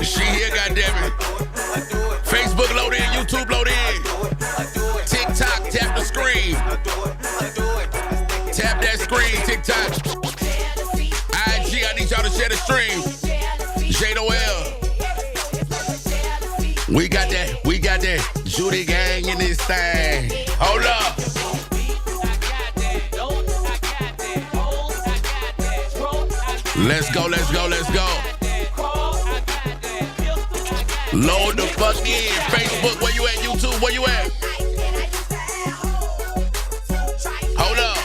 She here, goddammit. Facebook load in, YouTube load in. TikTok, tap the screen. Tap that screen, TikTok. IG, I need y'all to share the stream. J-Noel. We got that Judy gang in this thing. Hold up. Let's go. Load the fuck in. Facebook, where you at? YouTube, where you at? Hold up.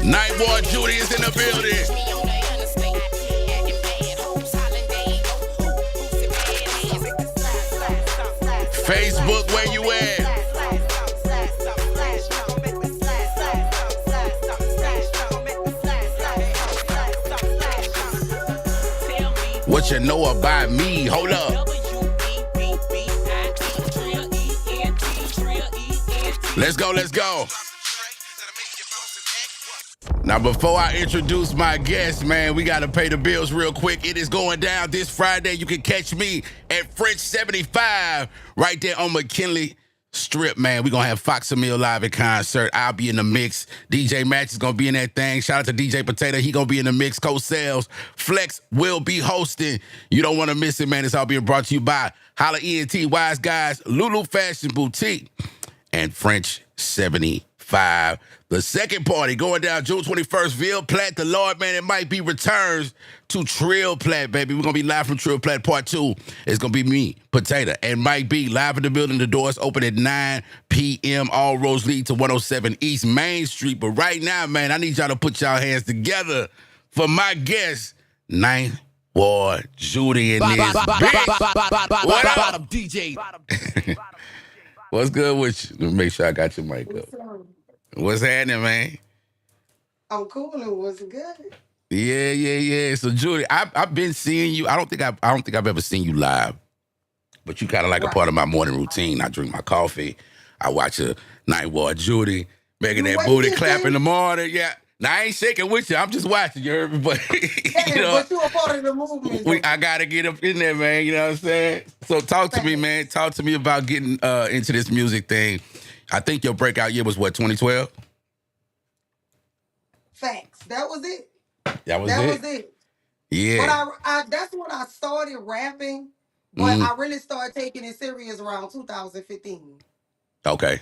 Night Ward Judy is in the building. Facebook, where you at? What you know about me? Hold up. Let's go. Now, before I introduce my guest, man, we got to pay the bills real quick. It is going down this Friday. You can catch me at French 75 right there on McKinley Strip, man. We're going to have Fox Emile live at concert. I'll be in the mix. DJ Match is going to be in that thing. Shout out to DJ Potato. He going to be in the mix. Co-sales. Flex will be hosting. You don't want to miss it, man. It's all being brought to you by Holla ENT, Wise Guys, Lulu Fashion Boutique, and French 75. The second party going down June 21st, Ville Platte, the Lord, man, it might be returns to Trill Platte, baby. We're going to be live from Trill Platte Part 2. It's going to be me, Potato, and Mike B live in the building. The doors open at 9 p.m. All roads lead to 107 East Main Street. But right now, man, I need y'all to put y'all hands together for my guest, Ninth Ward Judy in this bitch. What up? DJ. What's good with you? Let me make sure I got your mic up. What's happening, man? I'm cool. It was good. Yeah. So Judy, I've been seeing you. I don't think I've ever seen you live, but you kind of like a part of my morning routine. I drink my coffee. I watch a Night Ward Judy making that booty clap in the morning. Yeah. Now I ain't shaking with you. I'm just watching. You heard me, but you know, but you a part of the movement. I gotta get up in there, man. You know what I'm saying? So talk to me, man. Talk to me about getting into this music thing. I think your breakout year was what, 2012? Facts. That was it. That was it. Yeah. But I that's when I started rapping, but I really started taking it serious around 2015. Okay.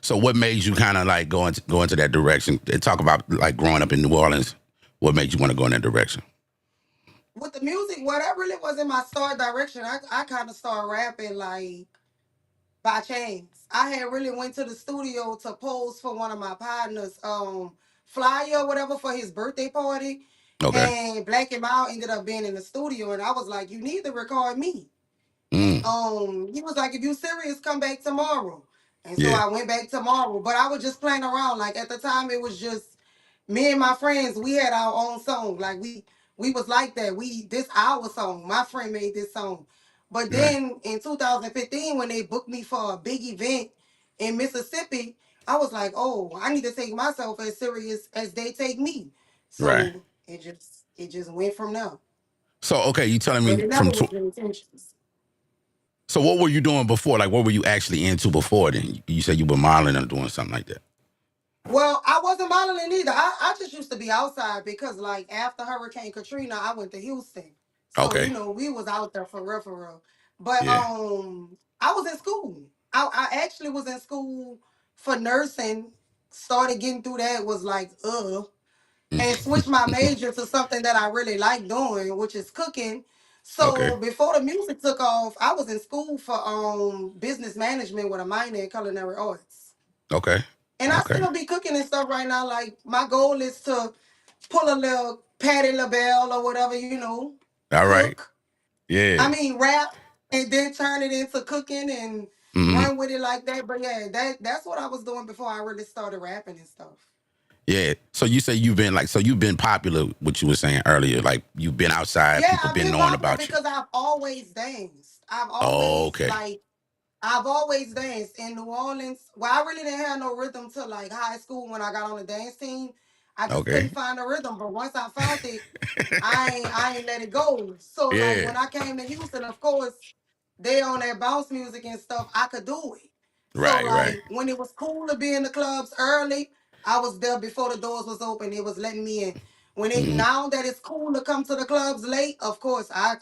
So what made you kind of like go into that direction and talk about like growing up in New Orleans? What made you want to go in that direction? With the music, well, that really wasn't my start direction. I kind of started rapping like by chance. I had really went to the studio to pose for one of my partners, flyer or whatever for his birthday party. Okay. And Black and Mild ended up being in the studio, and I was like, "You need to record me." He was like, "If you serious, come back tomorrow." And so I went back tomorrow, but I was just playing around. Like at the time, it was just me and my friends. We had our own song. Like we was like that. This our song. My friend made this song. But then in 2015, when they booked me for a big event in Mississippi, I was like, "Oh, I need to take myself as serious as they take me." So it just went from there. So okay, you telling me from So what were you doing before? Like what were you actually into before then? You said you were modeling or doing something like that. Well, I wasn't modeling either. I just used to be outside because like after Hurricane Katrina, I went to Houston. So, you know, we was out there for real. But I was in school. I actually was in school for nursing. Started getting through that, was like, and switched my major to something that I really like doing, which is cooking. So before the music took off, I was in school for business management with a minor in culinary arts. Okay. And I still be cooking and stuff right now. Like my goal is to pull a little Patti LaBelle or whatever, you know. All right. Cook. Yeah. I mean, rap and then turn it into cooking and run with it like that. But yeah, that's what I was doing before I really started rapping and stuff. Yeah. So you say you've been popular, what you were saying earlier. Like you've been outside, people been knowing about you. Because I've always danced. I've always danced in New Orleans. Well, I really didn't have no rhythm till like high school when I got on the dance team. I just couldn't Okay. find a rhythm. But once I found it, I ain't let it go. So like Yeah. when I came to Houston, of course, they on that bounce music and stuff, I could do it. So Right, right. like when it was cool to be in the clubs early, I was there before the doors was open. It was letting me in. When it Mm-hmm. now that it's cool to come to the clubs late, of course I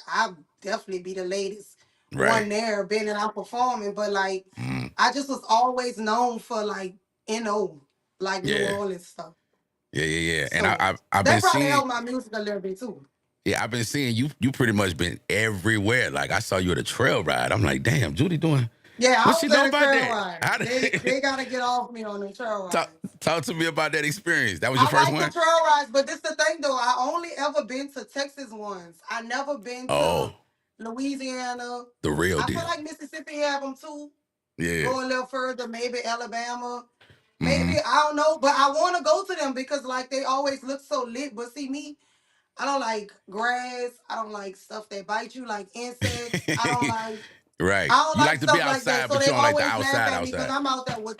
definitely be the latest Right. one there, being and out performing. But like Mm. I just was always known for like NO, like New Yeah. Orleans stuff. Yeah, yeah, yeah. And So I've been that probably seeing. helped my music a little bit too. Yeah, I've been seeing you. You pretty much been everywhere. Like I saw you at a trail ride. I'm like, damn, Judy doing. Yeah, What I she was know at a about trail that? ride. How They did gotta get off me on the trail talk rides. talk to me about that experience? That was your I first like the one? trail rides, but this the thing though. I only ever been to Texas ones. I never been to Oh, Louisiana. the real I feel deal. like Mississippi have them too. Yeah. Go a little further, maybe Alabama. Maybe Mm-hmm. I don't know, but I want to go to them because like they always look so lit. But see me, I don't like grass. I don't like stuff that bite you, like insects. Right. I don't You like like to be stuff like that. outside, So but you they don't like the always laugh outside at me because outside. I'm out there with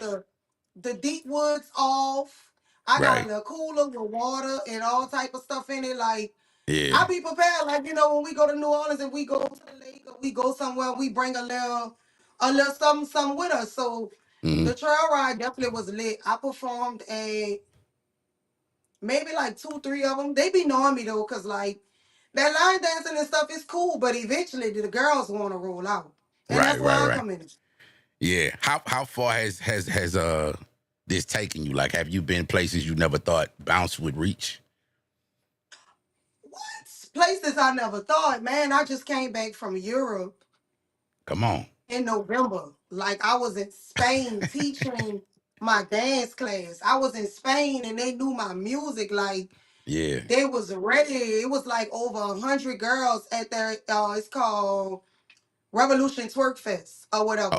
the deep woods off. I got a Right. little cooler with water and all type of stuff in it. Like Yeah. I be prepared. Like when we go to New Orleans and we go to the lake or we go somewhere, we bring a little something with us. So Mm-hmm. the trail ride definitely was lit. I performed maybe like two, three of them. They be knowing me though, cause like that line dancing and stuff is cool, but eventually the girls want to roll out, and Right, that's right, why I right. come in. Yeah. How far has this taken you? Like, have you been places you never thought bounce would reach? What places I never thought, man. I just came back from Europe Come on. in November. Like I was in Spain teaching my dance class. I was in Spain and they knew my music. Like Yeah. they was ready. It was like over 100 girls at their. It's called Revolution Twerk Fest or Oh, whatever.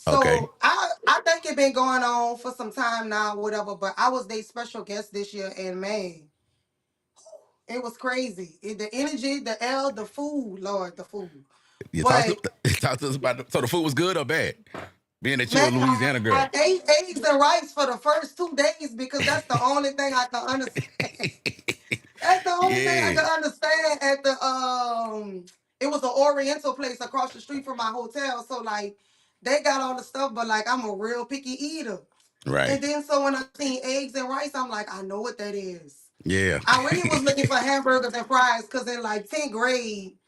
okay. So I think it been going on for some time now, whatever. But I was their special guest this year, and man, it was crazy. The energy, the food, Lord, the food. You talk to But talk to us about so the food was good or bad? Being that you a man, Louisiana girl. I ate eggs and rice for the first 2 days because that's the only thing I can understand. That's the only thing I Yeah. could understand at it was an Oriental place across the street from my hotel. So like they got all the stuff, but like I'm a real picky eater. Right. And then so when I seen eggs and rice, I'm like, I know what that is. Yeah. I really was looking for hamburgers and fries because in like 10th grade,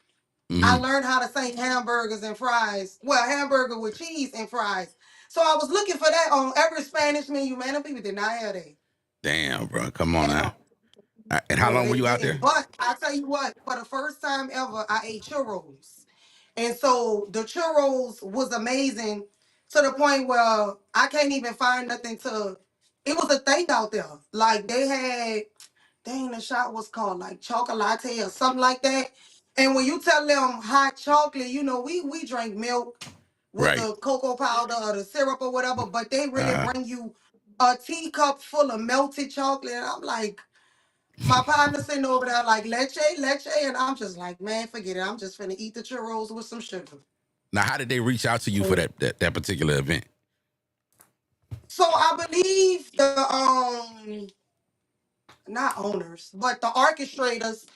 I Hmm. learned how to say hamburgers and fries. Well, hamburger with cheese and fries. So I was looking for that on every Spanish menu. Man, them people did not have that Damn, bro. Come on at now. all. And how No, long were they you out didn't. there? But I tell you what, for the first time ever, I ate churros. And so the churros was amazing to the point where I can't even find nothing to. It was a thing out there. Like they had, dang, the shop was called like chocolate or something like that. And when you tell them hot chocolate, we drink milk with Right. the cocoa powder or the syrup or whatever, but they really Uh, bring you a teacup full of melted chocolate. And I'm like, my partner sitting over there like leche, and I'm just like, man, forget it. I'm just finna eat the churros with some sugar. now, how did they reach out to you for that particular event? So I believe the not owners, but the orchestrators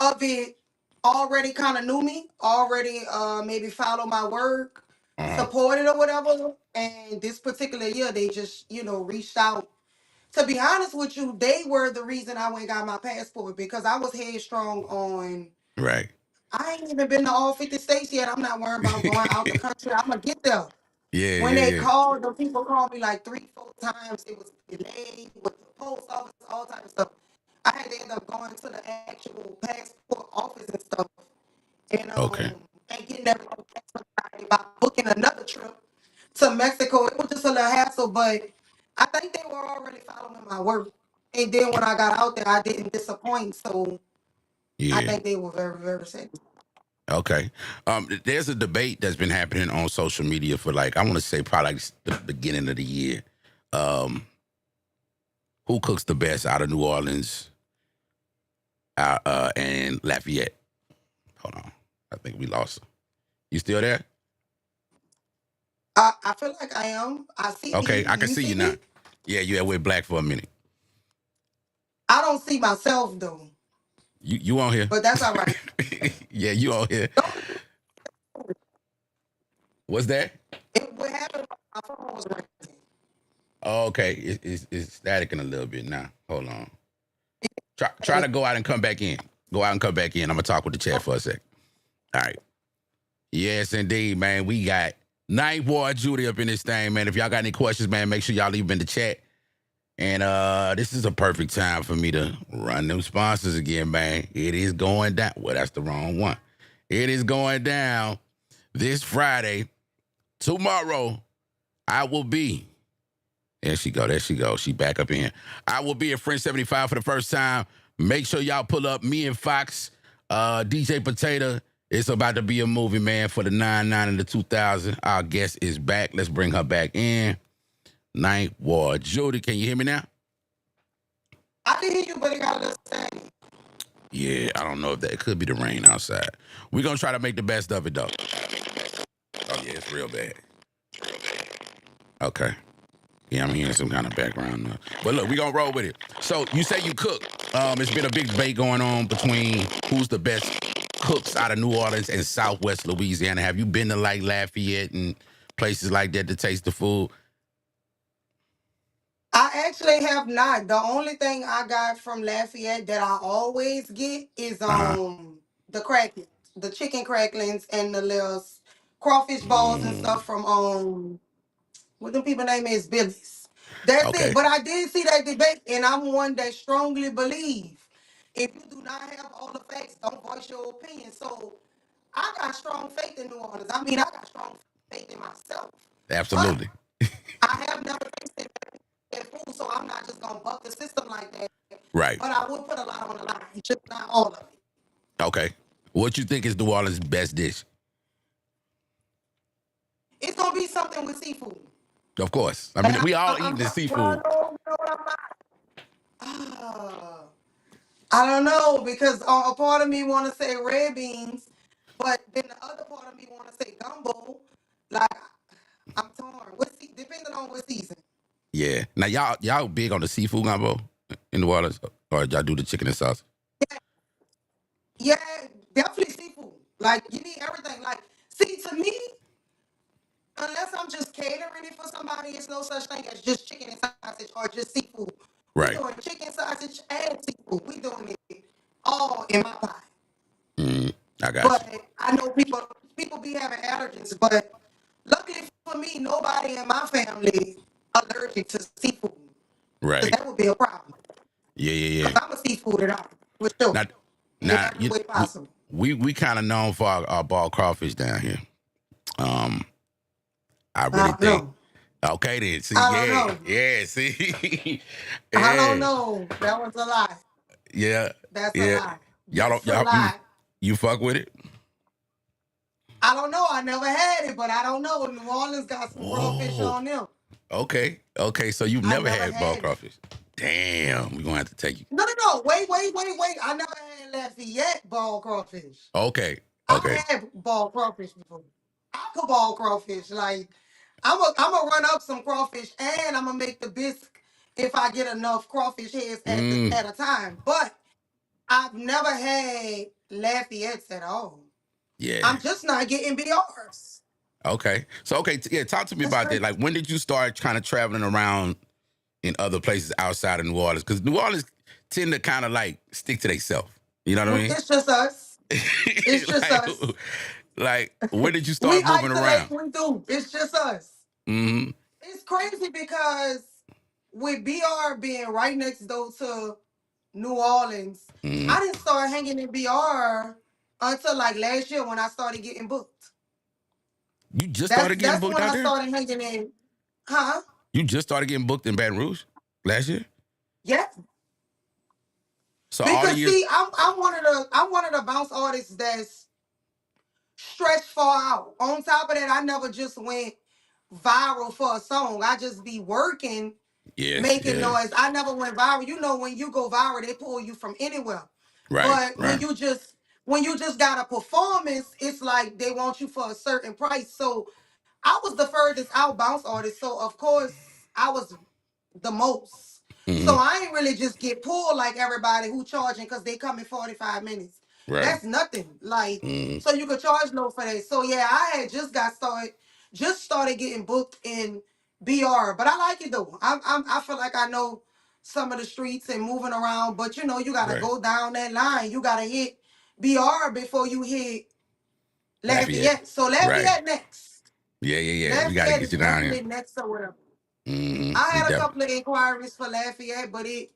of it already kind of knew me, already maybe followed my work, Uh-huh. supported or whatever. And this particular year they just, reached out. To be honest with you, they were the reason I went and got my passport because I was headstrong on. Right. I ain't even been to all 50 states yet. I'm not worrying about going out the country. I'm gonna get there. Yeah, When yeah, they yeah. called, the people called me like 3, 4 times. It was delayed with the post office, all types of stuff. I had to end up going to the actual passport office and stuff, and Okay. getting everything expedited by booking another trip to Mexico. It was just a little hassle, but I think they were already following my work. And then when I got out there, I didn't disappoint. So I Yeah. think they were very, very satisfied. Okay. There's a debate that's been happening on social media for like I want to say probably like the beginning of the year. Um, who cooks the best out of New Orleans and Lafayette? Hold on. I think we lost her. You still there? I feel like I am. I see Okay, me. I Do can you see see you now. me? Yeah, you had went black for a minute. I don't see myself though, You on here? but that's all right. Yeah, you on here. Don't What's that? it what happened? My phone was ringing. Oh, okay, it's staticking a little bit now. Hold on. Try to go out and come back in. Go out and come back in. I'm gonna talk with the chat for a sec. All right. Yes, indeed, man. We got Ward Judy up in this thing, man. If y'all got any questions, man, make sure y'all leave them in the chat. And this is a perfect time for me to run them sponsors again, man. It is going down. Well, that's the wrong one. It is going down this Friday. Tomorrow, I will be. There she go. There she go. She back up in here. I will be at French 75 for the first time. Make sure y'all pull up me and Fox, DJ Potato. It's about to be a movie, man, for the 99 and the 2000. Our guest is back. Let's bring her back in. Ward Judy, can you hear me now? I can hear you, but it got a little static. Yeah, I don't know if that it could be the rain outside. We're gonna try to make the best of it though. Oh yeah, it's real bad. Okay. Yeah, I'm hearing some kind of background noise. But look, we gonna roll with it. So you say you cook. It's been a big debate going on between who's the best cooks out of New Orleans and Southwest Louisiana. Have you been to like Lafayette and places like that to taste the food? I actually have not. The only thing I got from Lafayette that I always get is Uh-huh. the cracklings, the chicken cracklings and the little crawfish balls and Mm, stuff from what them people name is Billy's. That's it. okay. But I did see that debate, and I'm one that strongly believe if you do not have all the facts, don't voice your opinion. So I got strong faith in New Orleans. I mean, I got strong faith in myself. But Absolutely. I have never tasted that food, so I'm not just gonna buck the system like that. Right. But I would put a lot on the line, just not all of it. Okay. What you think is New Orleans' best dish? It's gonna be something with seafood. Of course. I And mean, we all I'm eating the but I seafood. know, you know what I'm not. Uh, I don't know because a part of me want to say red beans, but then the other part of me want to say gumbo. Like I'm torn. Depending on what season. Yeah. Now y'all big on the seafood gumbo in New Orleans, or y'all do the chicken and sauce? Yeah, definitely seafood. Like you need everything. Like see to me, unless I'm just catering it for somebody, it's no such thing as just chicken and sausage or just seafood. We Right. doing chicken, sausage, and seafood. We doing it all in my pot. Mm, I got you. But I know people be having allergies, but luckily for me, nobody in my family allergic to seafood. Because Right. that would be a problem. Yeah, yeah, Because yeah. I'm a seafood at all, for sure. Now, In now every way possible. we kind of known for our ball crawfish down here. Um, I I really don't think. know. Okay, then. See, I don't yeah, know. yeah. See, I don't yeah, know. That was a lie. yeah, That's a yeah. lie. Y'all don't That's a y'all lie. you fuck with it? I don't know. I never had it, but I don't know. New Orleans got some crawfish Whoa. on them. Okay, okay. So you've I never never had ball had it. crawfish? Damn, we're gonna have to take you. No, no, no. Wait. I never had Lafayette ball crawfish. Okay, I okay. had ball crawfish before. I could ball crawfish. Like I'm gonna run up some crawfish and I'm gonna make the bisque if I get enough crawfish heads Mm, at a time. But I've never had Lafayette's at all. yeah. I'm just not getting BRs. Okay. So okay, yeah. Talk to me That's about that. crazy. Like, when did you start kind of traveling around in other places outside of New Orleans? Because New Orleans tend to kind of like stick to themselves. You know what I mean? It's just us. It's just like, us. when did you We start moving isolate. around? We do. It's just us. Mm-hmm. It's crazy because with BR being right next door to New Orleans, Mm-hmm. I didn't start hanging in BR until like last year when I started getting booked. You just started getting That's booked when out I there? started hanging in. Huh? You just started getting booked in Baton Rouge last year? Yeah. So all the Because years, see, I'm one of the bounce artists that's stretched far out. On top of that, I never just went viral for a song. I just be working, yes, making yeah. noise. I never went viral. You know, when you go viral, they pull you from anywhere. Right, But right. when you just got a performance, it's like they want you for a certain price. So I was the furthest out bounce artist. So of course I was the most. So Mm-hmm. I ain't really just get pulled like everybody who charging because they come in 45 minutes. Right. That's nothing. Like, Mm-hmm. so you could charge low for that. So yeah, I had just started getting booked in BR, but I like it though. I feel like I know some of the streets and moving around, but you know, you gotta Right. go down that line. You gotta hit BR before you hit Lafayette. Lafayette. So Right. Lafayette next. Yeah, yeah, yeah. We got to Lafayette get is you down here. definitely next or whatever. I Mm-hmm. We had a definitely. couple of inquiries for Lafayette, but it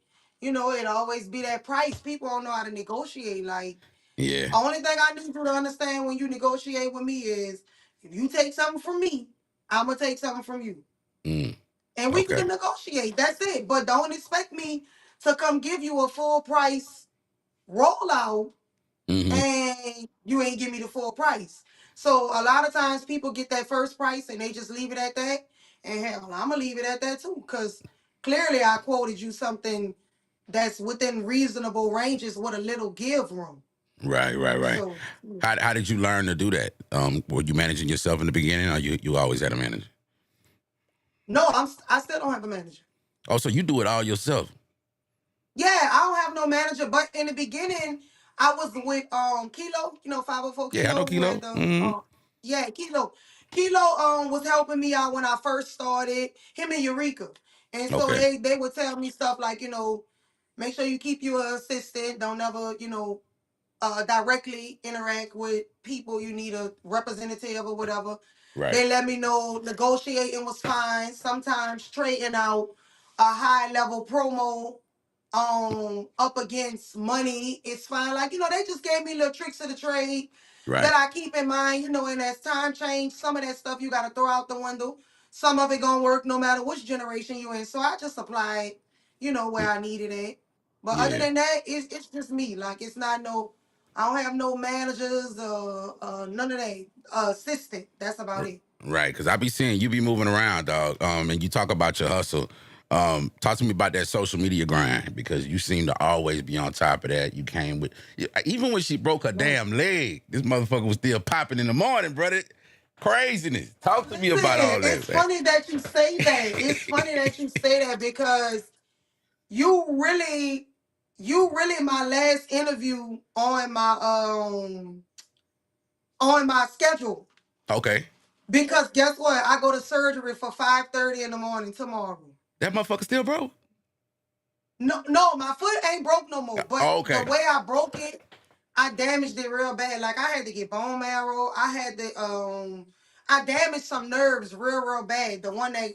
always be that price. People don't know how to negotiate. Like, Yeah. only thing I need you to understand when you negotiate with me is if you take something from me, I'm gonna take something from you, Mm. and we Okay. can negotiate. That's it. But don't expect me to come give you a full price rollout Mm-hmm. and you ain't give me the full price. So a lot of times people get that first price and they just leave it at that. And hell, I'm gonna leave it at that too, because clearly I quoted you something that's within reasonable ranges with a little give room. Right, right, right. So How did you learn to do that? Were you managing yourself in the beginning, or you always had a manager? no, I still don't have a manager. Oh, so you do it all yourself? Yeah, I don't have no manager, but in the beginning, I was with Kilo, 504 Yeah, I know Kilo, who Kilo. had the Mm-hmm. yeah, Kilo. Kilo was helping me out when I first started, him and Eureka. And so Okay. they would tell me stuff like, make sure you keep your assistant, don't ever, directly interact with people. You need a representative or whatever. Right. They let me know negotiating was fine. Sometimes trading out a high level promo up against money is fine. Like, they just gave me little tricks of the trade that Right. I keep in mind, and as time change, some of that stuff you gotta throw out the window. Some of it gonna work no matter which generation you in. So I just applied, where I needed it. But other Yeah. than that, it's just me. Like, it's not no, I don't have no managers, none of that. Assistant. That's about it. Right. Because I be seeing you be moving around, dog. And you talk about your hustle. Talk to me about that social media grind, because you seem to always be on top of that. You came with, even when she broke her Right. damn leg, this motherfucker was still popping in the morning, brother. Craziness. Talk to me Listen, about all it's that, man. funny that you say that. It's funny that you say that because you really, my last interview on my schedule. Okay. Because guess what? I go to surgery for 5:30 in the morning tomorrow. That motherfucker still broke? No, no, my foot ain't broke no more. But Oh, the okay. way I broke it, I damaged it real bad. Like, I had to get bone marrow. I damaged some nerves real bad. The one that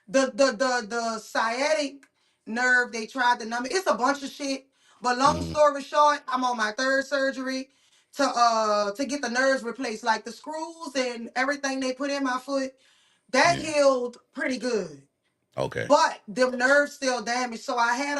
the sciatic nerve, they tried to numb it. It's a bunch of shit. But long Mm, story short, I'm on my third surgery to get the nerves replaced. Like, the screws and everything they put in my foot, that yeah. healed pretty good. Okay. But the nerves still damaged. So I had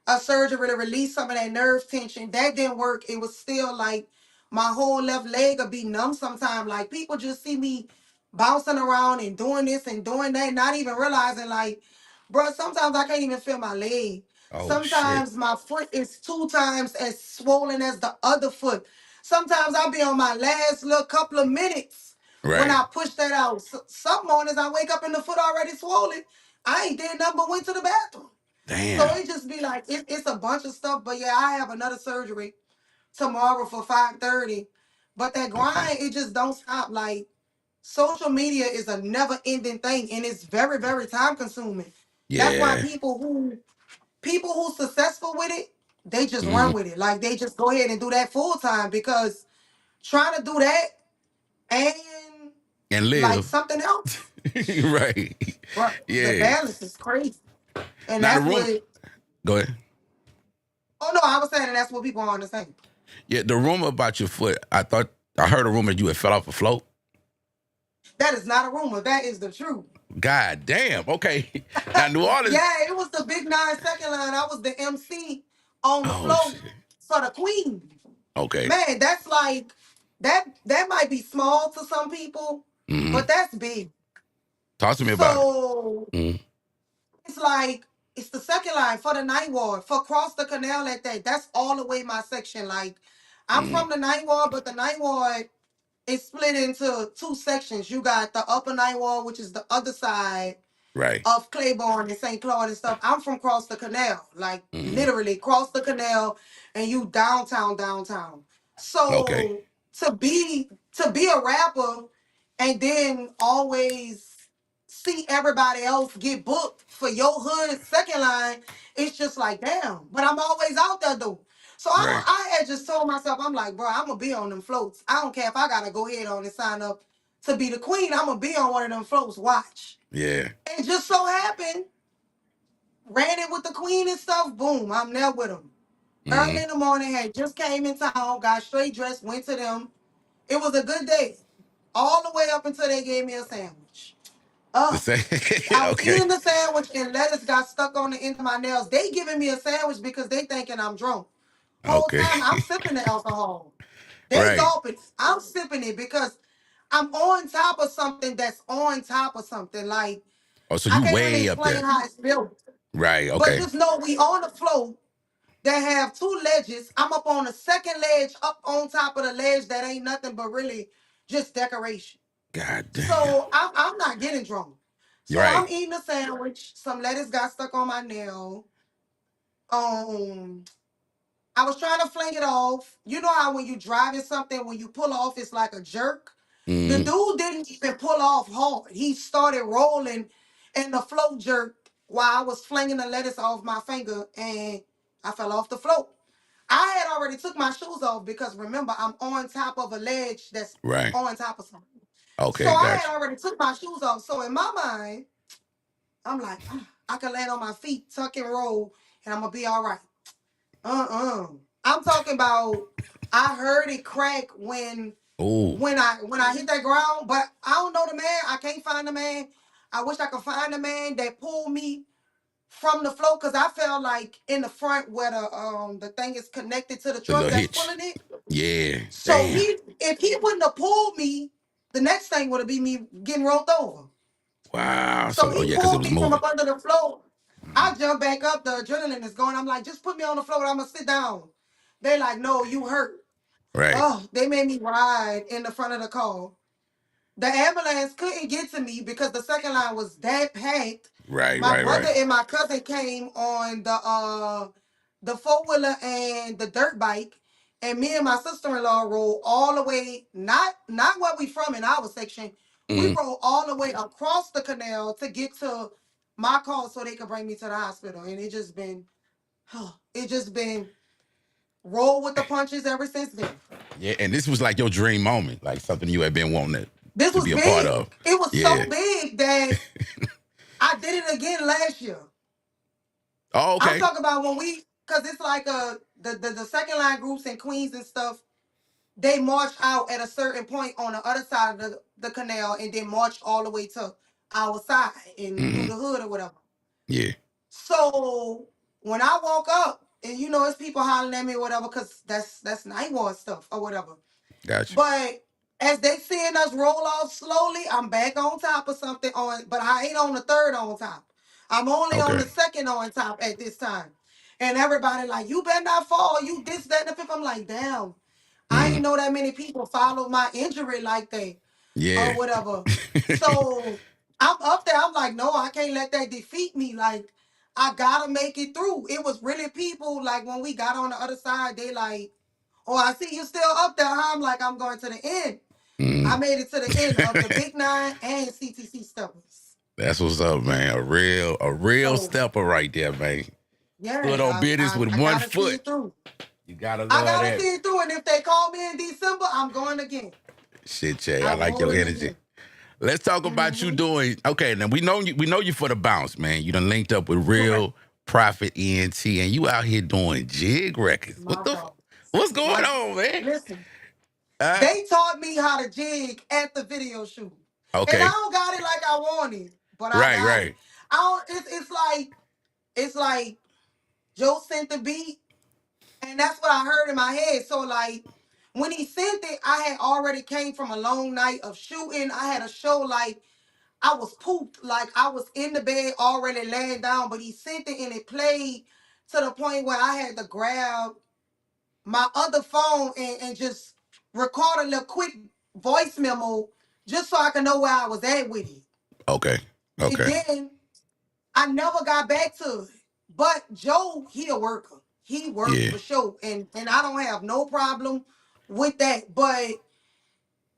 a surgery to release some of that nerve tension. That didn't work. It was still like my whole left leg would be numb sometimes. Like, people just see me bouncing around and doing this and doing that, not even realizing, like, bro, sometimes I can't even feel my leg. Oh shit. Sometimes my foot is 2 times as swollen as the other foot. Sometimes I'll be on my last little couple of minutes when Right. I push that out. Some mornings I wake up and the foot already swollen. I ain't did nothing but went to the bathroom. So Damn. it just be like it's a bunch of stuff. But yeah, I have another surgery tomorrow for 5:30. But that Okay. grind, it just don't stop. Like, social media is a never ending thing, and it's very, very time consuming. That's why Yeah. people who successful with it, they just Hmm. run with it. Like, they just go ahead and do that full time, because trying to do that and And like live. something else, Right. bro, the Yeah. balance is crazy. And Now the that's room. what Go ahead. oh no, I was saying that's what people don't understand. Yeah, the rumor about your foot. I heard a rumor that you had fell off a float. That is not a rumor. That is the truth. God damn. Okay. Now New Orleans. Yeah, it was the Big 9 second line. I was the MC on the Oh float shit. for the Queen. Okay. Man, that's like that might be small to some people, Hmm. but that's big. Talk to me about it. So Mm, it's like it's the second line for the ninth ward for cross the canal at that. That's all the way my section. Like, I'm mm, from the ninth ward, but the ninth ward is split into two sections. You got the upper ninth ward, which is the other side, Right. of Claiborne and St. Claude and stuff. I'm from across the canal, like Mm-hmm. literally cross the canal, and you downtown. Okay. So to be a rapper and then always see everybody else get booked for your hood second line, it's just like damn. But I'm always out there though. So Right. I had just told myself, I'm like, bro, I'm gonna be on them floats. I don't care if I gotta go ahead on and sign up to be the queen. I'm gonna be on one of them floats. Watch. Yeah. And just so happened, ran it with the queen and stuff. Boom, I'm there with them. Mm-hmm. Early in the morning, had just came in town, got straight dressed, went to them. It was a good day, all the way up until they gave me a sandwich. The Oh, same. I was Okay. eating the sandwich and lettuce got stuck on the end of my nails. They giving me a sandwich because they thinking I'm drunk. Whole Okay. time I'm sipping the alcohol. They Right. gulping. I'm sipping it because I'm on top of something that's on top of something. Like Oh, so I you can't really way up explain there. how it's built. Right. But Okay. just know we on the float that have two ledges. I'm up on the second ledge, up on top of the ledge that ain't nothing but really just decoration. God damn. So I'm not getting drunk. You're So I'm right. eating a sandwich. Some lettuce got stuck on my nail. Um, I was trying to fling it off. You know how when you driving something, when you pull off, it's like a jerk. The Mm-hmm. dude didn't even pull off hard. He started rolling, and the float jerked while I was flinging the lettuce off my finger, and I fell off the float. I had already took my shoes off because remember I'm on top of a ledge that's Right. on top of something. So Okay. I had Gotcha. already took my shoes off. So in my mind, I'm like, "Ah, I can land on my feet, tuck and roll, and I'm gonna be all right." Uh-uh. I'm talking about I heard it crack when Oh, when I hit that ground, but I don't know the man. I can't find the man. I wish I could find the man that pulled me from the floor because I felt like in the front where the thing is connected to the the truck little that's hitch. pulling it. Yeah. So Damn. he if he wouldn't have pulled me, the next thing would have been me getting rolled over. Wow. So So, oh he yeah, because it pulled was me from moving. up under the floor. Mhm. I jump back up, the adrenaline is going. I'm like, just put me on the floor, I'm gonna sit down. They like, no, you hurt. Right. Oh, they made me ride in the front of the car. The ambulance couldn't get to me because the second line was that packed. Right. My Right. brother Right. and my cousin came on the four-wheeler and the dirt bike, and me and my sister-in-law rode all the way, not where we from in our section. We Mm. rode all the way across the canal to get to my car so they could bring me to the hospital. And it just been roll with the punches ever since then. Yeah. And this was like your dream moment, like something you had been wanting This to was be a part big. of. It was Yeah. so big that I did it again last year. Oh, I'm okay. talking about when because it's like the second line groups and Queens and stuff. They march out at a certain point on the other side of the canal and then march all the way to our side and through Mm-hmm. the hood or whatever. Yeah. So when I walk up and it's people hollering at me or whatever, because that's night ward stuff or whatever. Gotcha. But as they seeing us roll off slowly, I'm back on top of something but I ain't on the third on top. I'm only on Okay. the second on top at this time. And everybody like, you better not fall. You this, that, and the fifth. I'm like, damn. I Mm-hmm. ain't know that many people followed my injury like that or Yeah. whatever. So I'm up there. I'm like, no, I can't let that defeat me. Like, I gotta make it through. It was really people like when we got on the other side, they like, oh, I see you still up there. Huh? I'm like, I'm going to the end. I Mm. made it to the end of the Big Nine and CTC Steppers. That's what's up, man. A real So stepper right there, man. Stood yeah, on I, business I with I one gotta see foot. it through. You gotta I love gotta see that. it through. And if they call me in December, I'm going again. Shit, Jay. I I'm like your going energy. again. Let's talk about you Mm-hmm. doing. Okay, now we know you for the bounce, man. You done linked up with Correct. Real Profit ENT, and you out here doing jig records. My God. What's going My on, man? listen. Uh, They taught me how to jig at the video shoot. And I okay. don't got it like I want it, but I Right, got it. right. I don't it's like Joe sent the beat, and that's what I heard in my head. So like when he sent it, I had already came from a long night of shooting. I had a show like I was pooped, like I was in the bed already laying down, but he sent it and it played to the point where I had to grab my other phone and just record a little quick voice memo just so I can know where I was at with it. Okay. And Okay. I never got back to it. But Joe, he a worker. He works Yeah. for sure. And I don't have no problem with that. But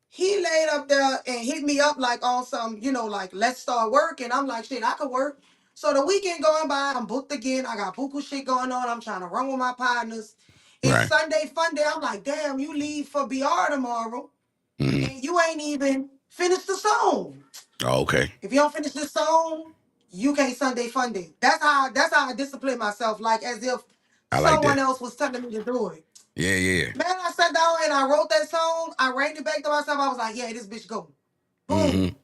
he laid up there and hit me up like on some, like let's start working. I'm like, shit, I could work. So the weekend going by, I'm booked again. I got buku shit going on. I'm trying to run with my partners. It's Right. Sunday fun day. I'm like, damn, you leave for BR tomorrow and you ain't even finished the song. Oh, okay. If you don't finish the song, you can't Sunday fun day. That's how I discipline myself, like as if I like someone that. else was telling me to do it. Yeah, yeah. Man, I sat down and I wrote that song. I ran it back to myself. I was like, yeah, this bitch go. Boom.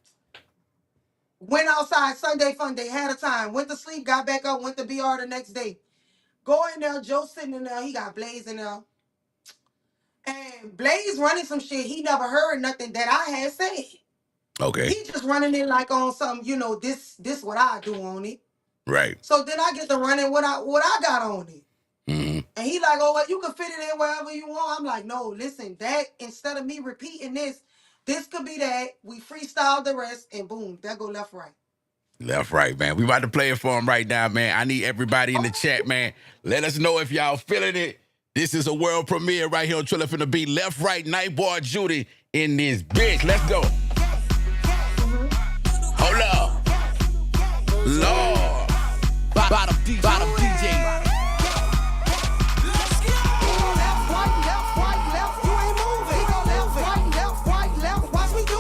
Went outside Sunday fun day, had a time. Went to sleep, got back up, went to BR the next day. Go in there, Joe sitting in there. He got Blaze in there. And Blaze running some shit. He never heard nothing that I had said. Okay. He just running it like on some, this what I do on it. Right. So then I get to running what I got on it. And he like, oh, well, you can fit it in wherever you want. I'm like, no, listen, that instead of me repeating this could be that. We freestyle the rest and boom, that go left, right. Left, right, man. We about to play it for him right now, man. I need everybody in the chat, man. Let us know if y'all feeling it. This is a world premiere right here on Trill FM. Be Left, Right, Night, Ward Judy in this bitch. Let's go. Hold up. Lord. Bottom DJ.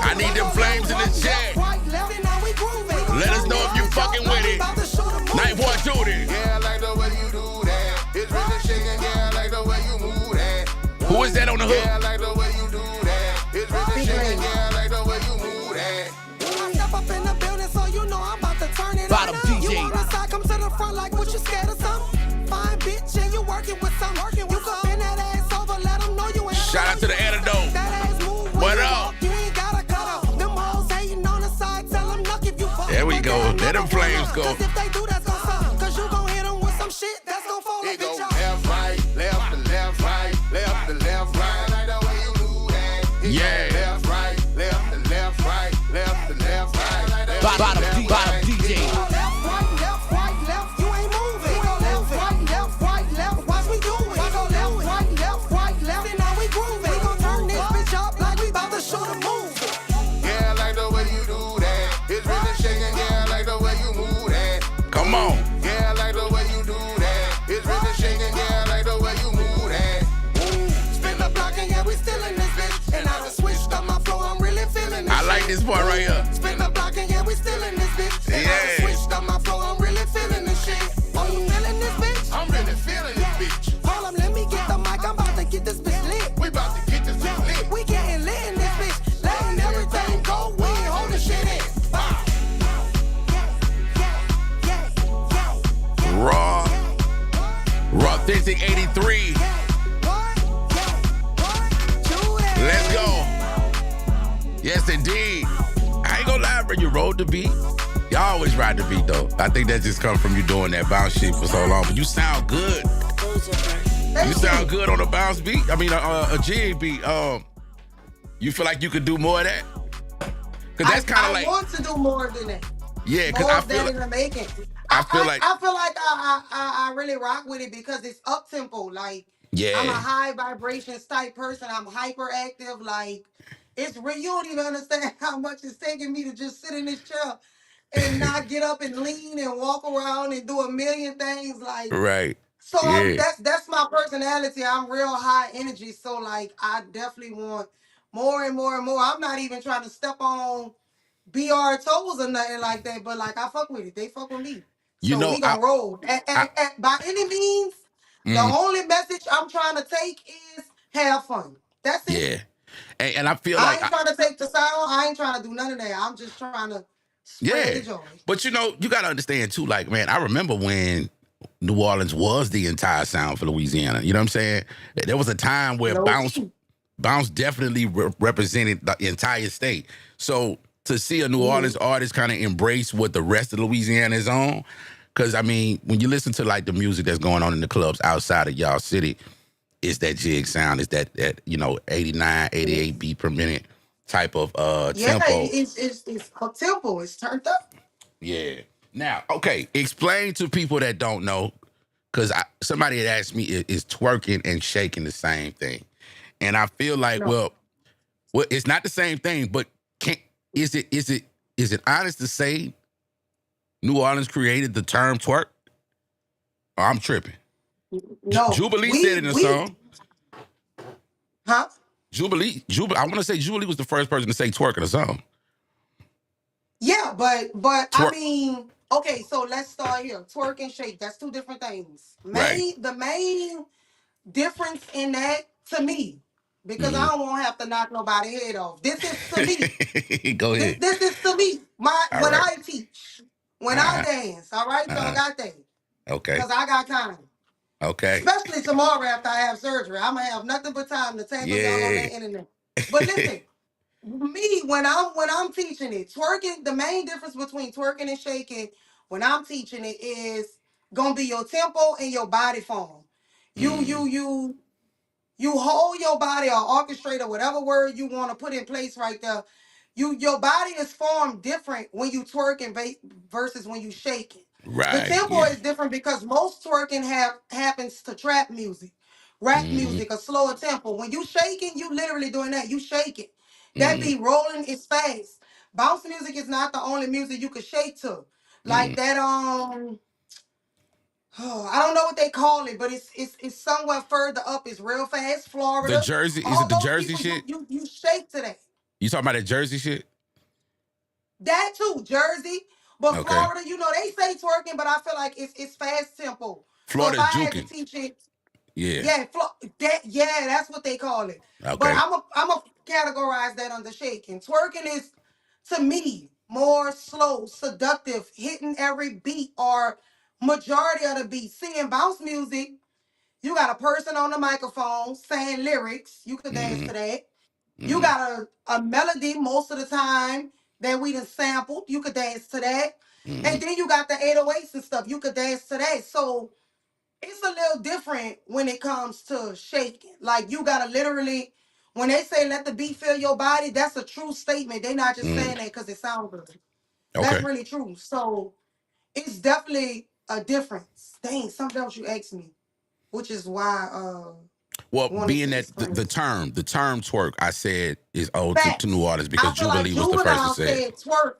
I need them flames in the chat. Let us know if you fucking with it. Night Ward Judy. Yeah, I like the way you do that. It's really shaking. Yeah, I like the way you move that. Who is that on the hook? Yeah, I like the way you do that. It's really shaking. Yeah, I like the way you move that. I step up in the building, so you know I'm about to turn it Bottom on. DJ. You on the side, come to the front like what you scared of something. Fine bitch, and you working with some. You can bend that ass over, let them know you ain't. Shout out to the antidote. That ass move. What up? You ain't gotta cut up. Them hoes hating on the side, tell them look if you fuck. There we go. Let them flames go. Cause if they do, that's gon' suck. Cause you gon' hit them with some shit that's gon' fall a It go bitch out. left, right, left to left, right, left to left, right. I like the way you do that. It Yeah. go left, right, left to left, right, left to left, right. I like the way Bottom you left, right. DJ. Left, right, left, you ain't moving. We go left, right, watch me do it. We go left, right, and now we grooving. We gon' turn this bitch up like we bout to shoot a movie. Yeah, I like the way you do that. It's really shaking. Yeah, I like the way you move that. Come on. Yeah, I like the way you do that. It's really shaking. Yeah, I like the way you move that. Spin the block and yeah, we still in this bitch. And I done switched up my flow, I'm really feeling this I like this part right here. Spin the block and yeah, we still in this bitch. And I Yeah. done switched up my flow, I'm really feeling this shit. Oh, you feeling this bitch? I'm really feeling this bitch. Hold up, let me get the mic, I'm about to get this bitch lit. We about to get this thing lit. We getting lit in this bitch. Letting everything go, we ain't holding shit in. Raw. Authentic 83. Let's go. Yes, indeed. I ain't gonna lie, bro. You rode the beat. Y'all always ride the beat, though. I think that just come from you doing that bounce shit for so long. But you sound good. You sound good on a bounce beat. I mean, a jig beat. You feel like you could do more of that? Because that's kind of like... I want to do more than that. Yeah, because More I of feel that in like... the making. I feel like I really rock with it because it's up tempo. Like, yeah. I'm a high vibrations type person. I'm hyperactive. Like, it's real. You don't even understand how much it's taking me to just sit in this chair and not get up and lean and walk around and do a million things. Like, Right. so Yeah. that's my personality. I'm real high energy. So like, I definitely want more and more and more. I'm not even trying to step on BR toes or nothing like that. But like, I fuck with it. They fuck with me. You So know, we gonna roll. By any means, the only message I'm trying to take is have fun. That's it. Yeah. And I feel I like... ain't trying to take the sound. I ain't trying to do none of that. I'm just trying to spread the joy. But you know, you got to understand too, like, man, I remember when New Orleans was the entire sound for Louisiana. You know what I'm saying? There was a time where bounce definitely represented the entire state. So to see a New Orleans artist kind of embrace what the rest of Louisiana is on, because I mean, when you listen to like the music that's going on in the clubs outside of y'all city, it's that jig sound, it's that 89, 88 beat per minute type of tempo. It's up tempo. It's turned up. Yeah. Now, okay, explain to people that don't know, because somebody had asked me, is twerking and shaking the same thing? And I feel like, No. well, it's not the same thing, but is it honest to say New Orleans created the term twerk? Or I'm tripping. No. Jubilee said it in a We song. huh? Jubilee. I want to say Jubilee was the first person to say twerk in a song. Yeah, but I Twerk. mean, okay, so let's start here. Twerk and shake, that's two different things. Right. The main difference in that to me, because I don't want to have to knock nobody head off. This is to me. Go ahead. This is to me. All When right. I teach, when I Uh-huh. dance, all right, y'all Uh-huh. got that. Okay. Because I got time. Okay. Especially tomorrow after I have surgery. I'm gonna have nothing but time to tackle y'all on Yeah. the internet. But listen, me when I'm teaching it, twerking, the main difference between twerking and shaking when I'm teaching it is gonna be your tempo and your body form. You Mm, you you you hold your body or orchestrate or whatever word you want to put in place right there. Your body is formed different when you twerking versus when you shaking. The right. tempo Yeah. is different because most twerking happens to trap music, rap Mm-hmm. music, a slower tempo. When you shaking, you literally doing that. You shaking. That Mm-hmm. be rolling is fast. Bounce music is not the only music you can shake to. Mm-hmm. Like that oh, I don't know what they call it, but it's somewhere further up. It's real fast. The Florida. Jersey, is it All the those Jersey people, shit? you shake to that. You talking about that Jersey shit? That too, Jersey. But Okay. Florida, they say twerking, but I feel like it's fast tempo. So if Florida's I had to juking. teach it, Yeah. yeah, that's what they call it. But Okay. I'm a categorize that under shaking. Twerking is to me more slow, seductive, hitting every beat or majority of the beat. Seeing bounce music, you got a person on the microphone saying lyrics. You could dance Mm-hmm. to that. You Mm-hmm. got a melody most of the time that we done sampled. You could dance to that. Mm-hmm. And then you got the 808s and stuff. You could dance to that. So it's a little different when it comes to shaking. Like you gotta literally, when they say let the beat fill your body, that's a true statement. They're not just Mm-hmm. saying that because it sounds good. That's Okay. really true. So it's definitely a difference. Dang, something else you asked me, which is why Well, wanted being to that explain it. the term twerk, I said is owed to New Facts. Orleans because I feel like Jubilee was the first to Juvenile say it. said twerk.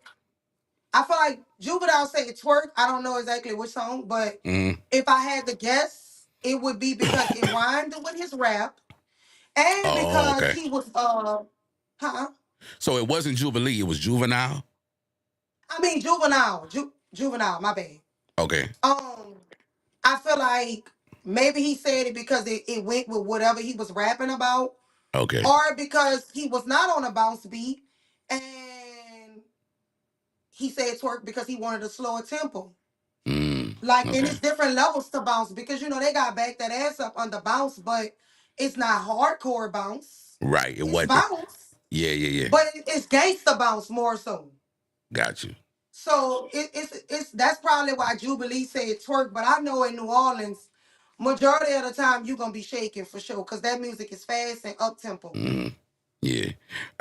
I feel like Juvenile said twerk. I don't know exactly which song, but Mm-hmm. if I had to guess, it would be because it rhymed with his rap and Oh, because okay. he was huh? So it wasn't Jubilee, it was Juvenile? I mean juvenile, my bad. Okay. I feel like maybe he said it because it went with whatever he was rapping about, Okay. or because he was not on a bounce beat and he said twerk because he wanted a slower tempo. Mm, Like, and okay. it's different levels to bounce because they got back that ass up on the bounce, but it's not hardcore bounce. Right. It It's wasn't. bounce, Yeah, yeah, yeah. but it's gangster bounce more so. Got you. So it's that's probably why Jubilee said twerk. But I know in New Orleans, majority of the time you gonna be shaking for sure because that music is fast and up tempo. Mm, yeah.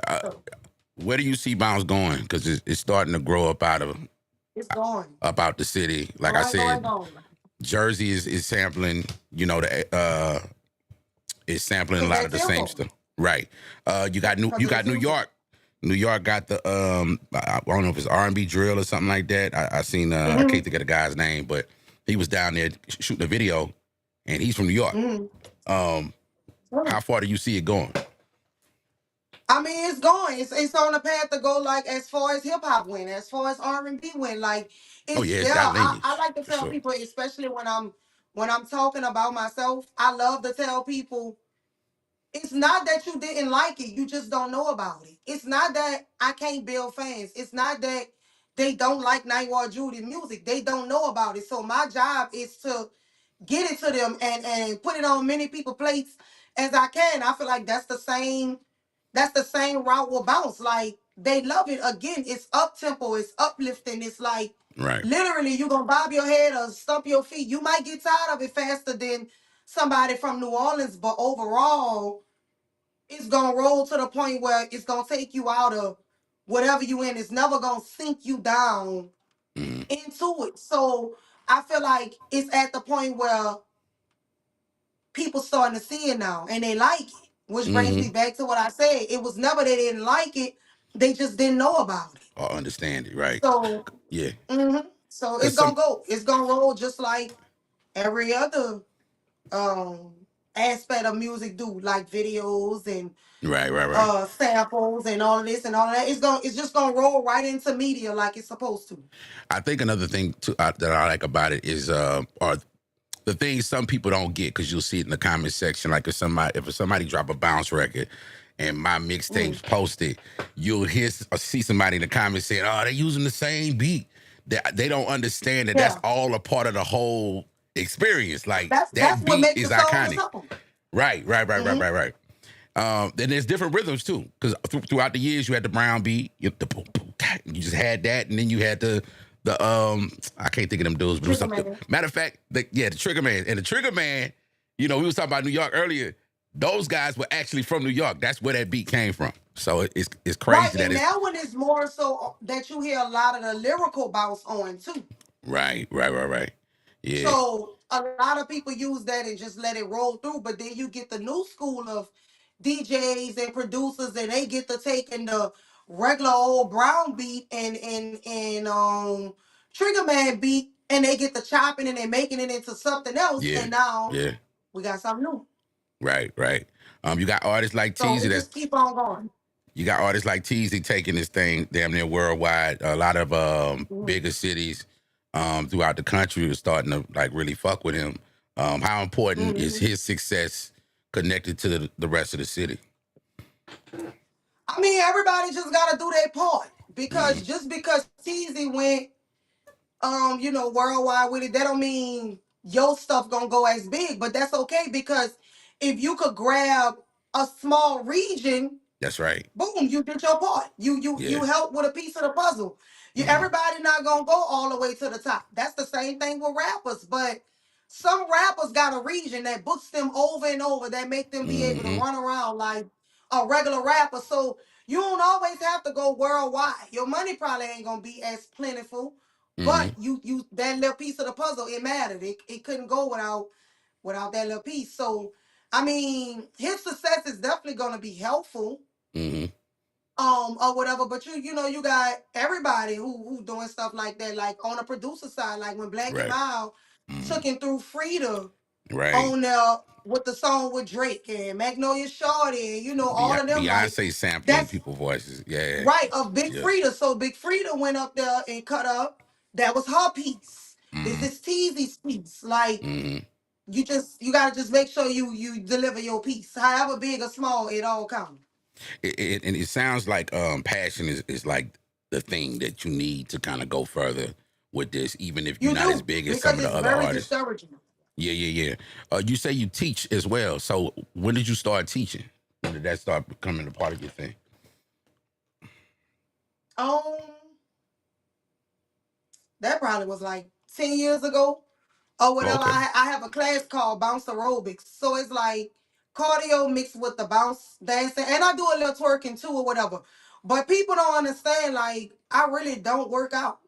Uh, So where do you see bounce going? Because it's starting to grow it's going, up out the city. Like I going, going, said, going. Jersey is sampling. Is sampling a Cause lot that of the same tempo, stuff. Right. You got cause of the New tempo. York. New York got the I don't know if it's R&B drill or something like that. I seen I Hmm. can't think of the guy's name, but he was down there shooting a video, and he's from New York. Um, Hmm. how far do you see it going? I mean, it's going. It's on the path to go like as far as hip hop went, as far as R&B went. Like Oh it's yeah, it's there. that I lineage like to for tell sure. people, especially when I'm talking about myself, I love to tell people it's not that you didn't like it, you just don't know about it. It's not that I can't build fans. It's not that they don't like Ward Judy music. They don't know about it. So my job is to get it to them and put it on many people plates as I can. I feel like that's the same route will bounce. Like they love it. Again, it's up tempo, it's uplifting. It's like Right. literally you gonna bob your head or stump your feet. You might get tired of it faster than somebody from New Orleans, but overall, it's gonna roll to the point where it's gonna take you out of whatever you in. It's never gonna sink you down into it. So I feel like it's at the point where people starting to see it now and they like it. Which brings me back to what I said. It was never they didn't like it, they just didn't know about it. Or understand it, right? So Yeah. so it's Cause gonna some go. It's gonna roll just like every other um aspect of music do, like videos and right. samples and all of this and all of that. It's just gonna roll right into media like it's supposed to. I think another thing too, that I like about it is are the things some people don't get, because you'll see it in the comment section. Like if somebody drop a bounce record and my mixtape's posted, you'll hear or see somebody in the comments saying, "Oh, they're using the same beat." They don't understand that that's Yeah. all a part of the whole experience. Like That's that what beat makes the is song a iconic. song. Right. Then there's different rhythms too, because throughout the years you had the brown beat, you boom, boom, you just had that, and then you had the I can't think of them dudes, but it was Trigger something. Man. Matter of fact, the Trigger Man, and the Trigger Man, we was talking about New York earlier. Those guys were actually from New York. That's where that beat came from. So it's Right, crazy that and it's now when it's more so that you hear a lot of the lyrical bounce on too. right. Yeah, So a lot of people use that and just let it roll through, but then you get the new school of DJs and producers, and they get to taking the regular old brown beat and Trigger Man beat, and they get to chopping and they making it into something else, yeah, and now yeah. we got something new. Right. You got artists like So Teasy it that's just keep on going. You got artists like Teasy taking this thing damn near worldwide. A lot of Mhm. bigger cities throughout the country are starting to like really fuck with him. How important is Mhm. his success connected to the rest of the city? I mean, everybody just gotta do their part, because Mm, just because Teasy went worldwide with it, that don't mean your stuff gonna go as big, but that's okay, because if you could grab a small region, that's right. boom, you did your part. You Yeah. help with a piece of the puzzle. Mm, Everybody not gonna go all the way to the top. That's the same thing with rappers, but some rappers got a region that books them over and over, that make them be able to mm-hmm. run around like a regular rapper. So you don't always have to go worldwide. Your money probably ain't gonna be as plentiful, Mm-hmm. but you that little piece of the puzzle, it mattered. It couldn't go without that little piece. So I mean, his success is definitely gonna be helpful, Mm-hmm. or whatever. But you got everybody who doing stuff like that, like on the producer side, like when Black and Right. Mild Mm, took him through Frida right. on there with the song with Drake and Magnolia Shorty, and all of them, like Beyonce sampling that's people's voices. Yeah. right of Big Yeah. Frida. So Big Frida went up there and cut up. That was her piece. This Mm-hmm. is Teasy's piece. Like Mm-hmm. you gotta just make sure you deliver your piece, however big or small, it all counts. And it sounds like passion is like the thing that you need to kind of go further with this, even if you're You not as do, big as some because of the it's other very artists. discouraging. Yeah. You say you teach as well. So when did you start teaching? When did that start becoming a part of your thing? Um, that probably was like 10 years ago or Oh, whatever. okay. I have a class called bounce aerobics, so it's like cardio mixed with the bounce dancing, and I do a little twerking too or whatever. But people don't understand. Like I really don't work out.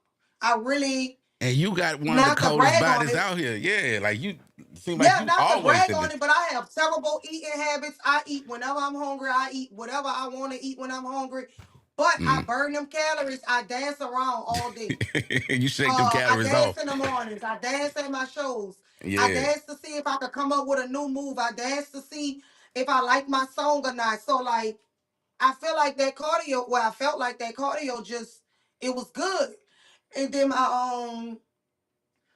I really, And you got one of the not to coldest brag on bodies it. out here. Yeah, like you seem like Yeah, you not to always brag did on this. it, but I have terrible eating habits. I eat whenever I'm hungry. I eat whatever I want to eat when I'm hungry. But I Mm. burn them calories. I dance around all day. You shake them I calories dance off. in the mornings. I dance at my shows. I Yeah. dance to see if I could come up with a new move. I dance to see if I like my song or not. So like I feel like that cardio. Well, I felt like that cardio just it was good. And then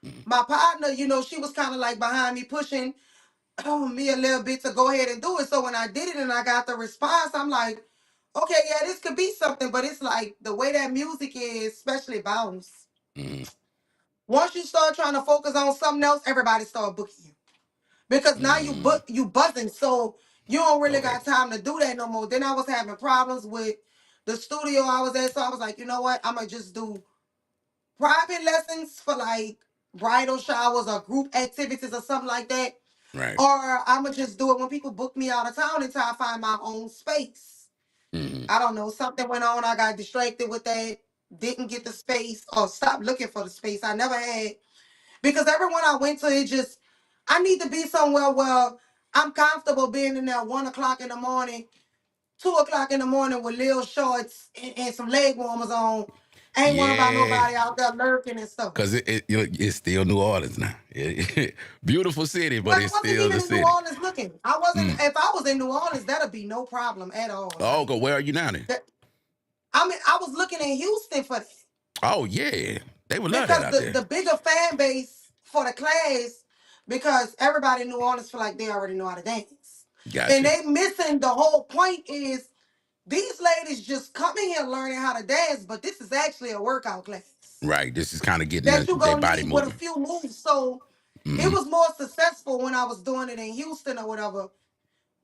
Mm. my partner, she was kind of like behind me pushing me a little bit to go ahead and do it. So when I did it and I got the response, I'm like, okay, yeah, this could be something. But it's like the way that music is, especially bounce. Mm. Once you start trying to focus on something else, everybody start booking you, because now Mm. you buzzing. So you don't really Okay. got time to do that no more. Then I was having problems with the studio I was at, so I was like, you know what? I'm gonna just do private lessons for like bridal showers or group activities or something like that. Right. Or I'm gonna just do it when people book me out of town until I find my own space. Mm. I don't know. Something went on. I got distracted with that. didn't get the space or stopped looking for the space. I never had, because everyone I went to, it just, I need to be somewhere where I'm comfortable being in there 1 o'clock in the morning, 2 o'clock in the morning with little shorts and some leg warmers on. Ain't worrying about Yeah. nobody out there lurking and stuff. Cause it's still New Orleans now. Beautiful city, but Well, I it's wasn't still the even in New city. Orleans looking. I wasn't. If I was in New Orleans, that'd be no problem at all. Oh, Like, go where are you now then? I mean, I was looking in Houston for that Oh yeah, they would love that because out there. the bigger fan base for the class, because everybody in New Orleans feel like they already know how to dance, and Gotcha. they missing the whole point. Is these ladies just coming here learning how to dance, but this is actually a workout class Right. This is kind of getting that you that gonna body need with a moving. few moves. So it Hmm. was more successful when I was doing it in Houston or whatever.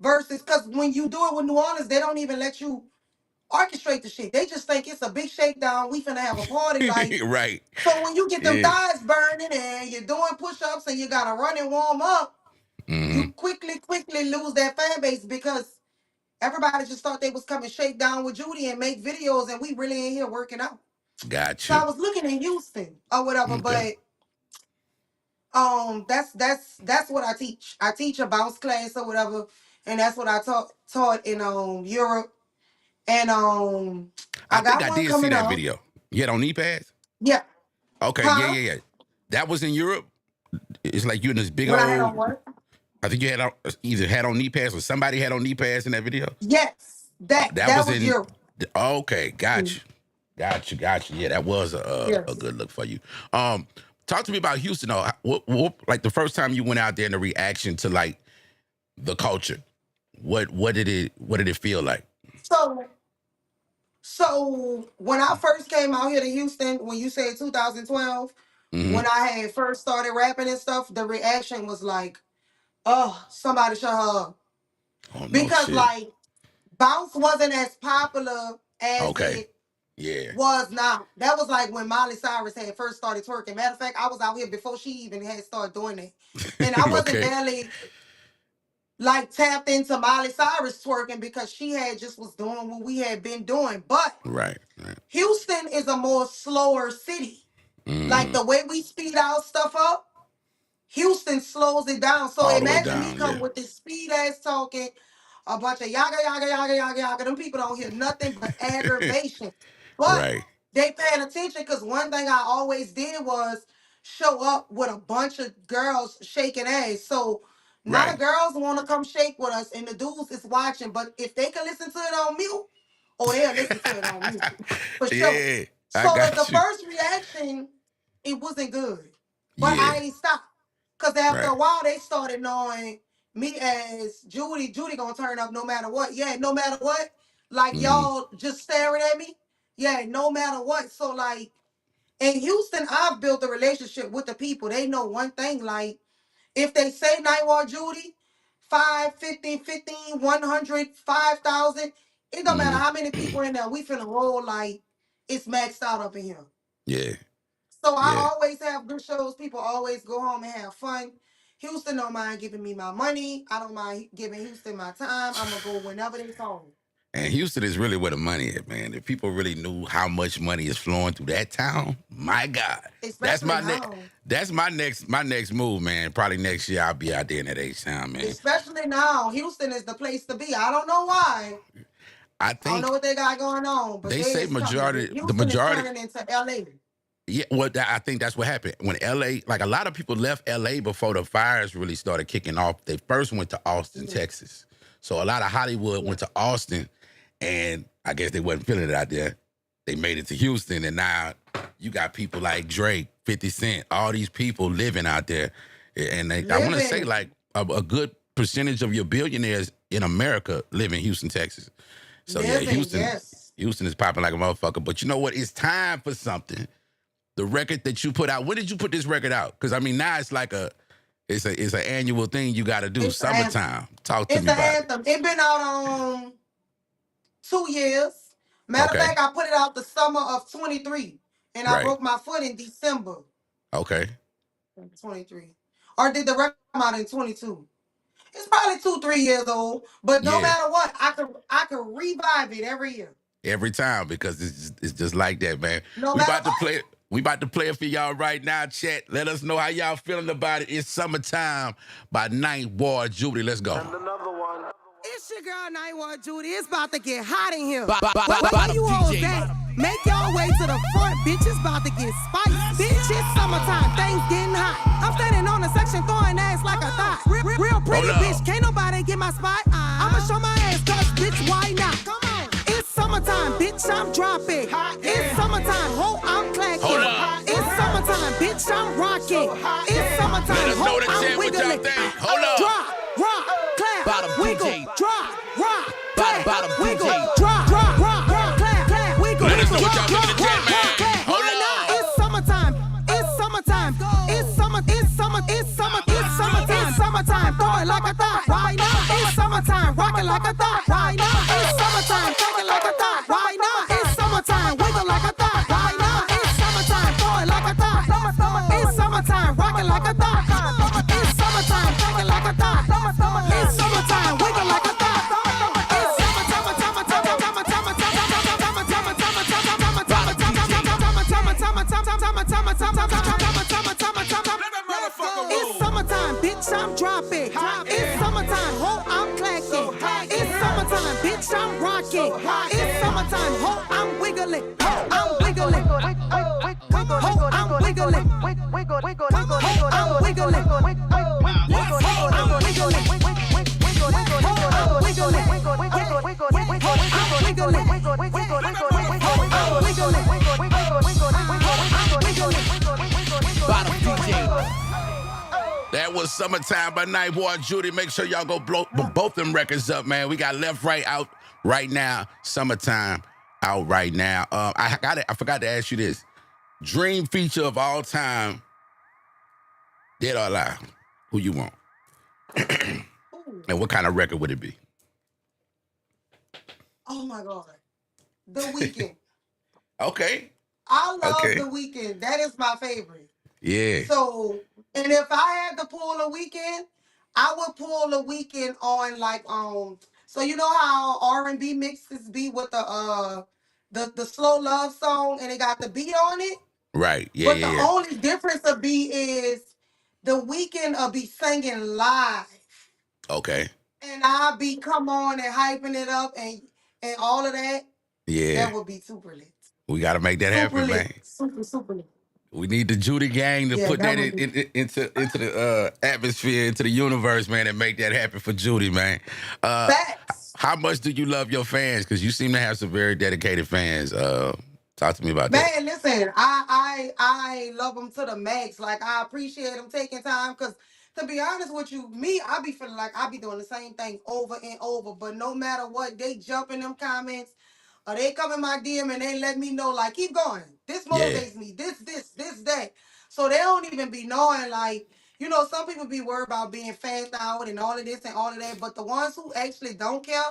Versus, because when you do it with New Orleans, they don't even let you orchestrate the shit. They just think it's a big shakedown. We finna have a party. Like, Right. so when you get them Yeah. thighs burning and you're doing push-ups and you gotta run and warm up, Hmm. you quickly lose that fan base because everybody just thought they was coming shake down with Judy and make videos, and we really in here working out. So Gotcha. I was looking in Houston or whatever, Okay. but that's what I teach. I teach a bounce class or whatever, and that's what I taught in Europe. And I I think got I one did see coming that up. video. You had on knee pads? Yeah. Okay. Yeah. Huh? Yeah. Yeah. That was in Europe. It's like you in this big What I had old. on what? I think you had on, either had on knee pads or somebody had on knee pads in that video. Yes. That That that was was in. Europe. Okay, Mm, got you. Yeah, that was a yes. good look for you. Talk to me about Houston. Though, like the first time you went out there and the reaction to like the culture. What did it feel like? So when I first came out here to Houston, when you said 2012, Hmm. when I had first started rapping and stuff, the reaction was like, oh, somebody shut her up. Oh no Because shit. like bounce wasn't as popular as Okay. it Yeah. was now. That was like when Miley Cyrus had first started twerking. Matter of fact, I was out here before she even had started doing it. And I wasn't Okay. barely like tapped into Miley Cyrus twerking because she had just was doing what we had been doing. But Right. Right. Houston is a more slower city. Like Hmm. the way we speed our stuff up, Houston slows it down. So All the way imagine me down. come Yeah. with this speed ass talking, a bunch of yaga yaga yaga yaga yaga. Them people don't hear nothing but aggravation. But Right. they paying attention because one thing I always did was show up with a bunch of girls shaking ass. So now the Right. girls want to come shake with us, and the dudes is watching. But if they can listen to it on mute, oh, they'll listen to it on mute for sure. Yeah. I So the got you. first reaction, it wasn't good, but Yeah. I ain't stopped. Cause after Right. a while they started knowing me as Judy. Judy gonna turn up no matter what. Yeah, no matter what. Like Hmm. y'all just staring at me. Yeah, no matter what. So like in Houston, I've built a relationship with the people. They know one thing. Like if they say night Ward Judy, 5, 15, 15, 100, 5,000. It don't matter Hmm. how many people in there. We finna roll like it's maxed out up in here. Yeah. So I Yeah. always have good shows. People always go home and have fun. Houston don't mind giving me my money. I don't mind giving Houston my time. I'm gonna go whenever they call me. And Houston is really where the money is, man. If people really knew how much money is flowing through that town, my God, that's Especially my next. now. That's my next move, man. Probably next year I'll be out there in that H town, man. Especially now. Houston is the place to be. I don't know why. I I don't know think what they got going on, but they they say is coming. the Houston is majority. turning into LA. Yeah, well, I think that's what happened when LA. Like a lot of people left LA before the fires really started kicking off. They first went to Austin, Yeah. Texas. So a lot of Hollywood Yeah. went to Austin, and I guess they wasn't feeling it out there. They made it to Houston, and now you got people like Drake, 50 Cent, all these people living out there. And I want to say Living. like a good percentage of your billionaires in America live in Houston, Texas. So yeah, Living, Houston, yes. Houston is popping like a motherfucker. But you know what? It's time for something. The record that you put out. When did you put this record out? Because I mean, now it's like it's an annual thing you got to do. It's the anthem. Summertime. Talk to It's me the about it. anthem. It been out on 2 years. Matter of Okay. fact, I put it out the summer of 23, and I Right. broke my foot in December Okay. of 23. Or did the record come out in 22? It's probably 2, 3 years old, but no Yeah. matter what, I could revive it every year. every time because it's just like that, man. No We matter about to what. play. We about to play it for y'all right now, chat. Let us know how y'all feeling about it. It's Summertime by Night Ward Judy. Let's go. It's your girl, Ward Judy. It's about to get hot in here. Bottom Where you hoes DJ. at? Make y'all way to the front, bitch. It's about to get spicy. Bitch, it's summertime. Things getting hot. I'm standing on the section throwing ass like a thought. Real pretty Hold up. bitch. Can't nobody get my spot. I'ma show my ass, cause bitch, why not? Come on. It's summertime, bitch. I'm dropping. It's summertime. Ho, I'm clacking. Hold up. It's summertime, bitch. I'm rocking. It's summertime. Let us know Ho, the chat I'm what y'all wiggling. think. Hold up. Drop, rock, clap, Bottom wiggle, DJ. drop, rock, Bottom, clap, bottom wiggle, DJ. drop, clap, wiggle. Let us know what wiggle, y'all think in the chat, man. Hold Why not? up. It's summertime. It's summertime. It's summertime. Throw it like a thought. Why not? It's summertime. Rock it like a thought. Why not? It's summertime. Take it like a thought. Why not? It's summertime. Wiggle like a thought. Why not? It's summertime. Throw it like a thought. It's summertime. Rock it like a thought. It's summertime. Take it like a thought. It's summertime. Wiggle like a thought. It's It's summertime, bitch, I'm dropping. It's summertime, ho, I'm clacking. It's summertime, bitch, I'm rocking. It's summertime, ho, I'm wiggling. Ho, I'm wiggling. Ho, I'm wiggling. Ho, I'm wiggling. Bottom DJ. That was Summertime by Night Ward Judy. Make sure y'all go blow both them records up, man. We got Left Right out right now. Summertime out right now. I forgot to ask you this. Dream feature of all time, dead or alive? Who you want? And what kind of record would it be? Oh my God. The Weeknd. Okay. I love Okay. The Weeknd. That is my favorite. Yeah. So, and if I had to pull a Weeknd, I would pull the Weeknd on like so you know how R&B mixes be with the slow love song and it got the beat on it? Right. Yeah, But yeah, the yeah. only difference of beat is the Weeknd will be singing live. Okay. And I'll be come on and hyping it up and all of that. Yeah. That would be super lit. We got to make that Super happen, lit. man. Super lit. We need the Judy gang to Yeah, put that that would be- into the atmosphere, into the universe, man, and make that happen for Judy, man. Facts. How much do you love your fans? Because you seem to have some very dedicated fans. Talk to me about that. Man, listen, I love them to the max. Like I appreciate them taking time because to be honest with you, me, I be feeling like I be doing the same thing over and over. But no matter what, they jump in them comments or they come in my DM and they let me know, like, keep going. This motivates me. This, that. So they don't even be knowing, like, you know, some people be worried about being fast out and all of this and all of that. But the ones who actually don't care,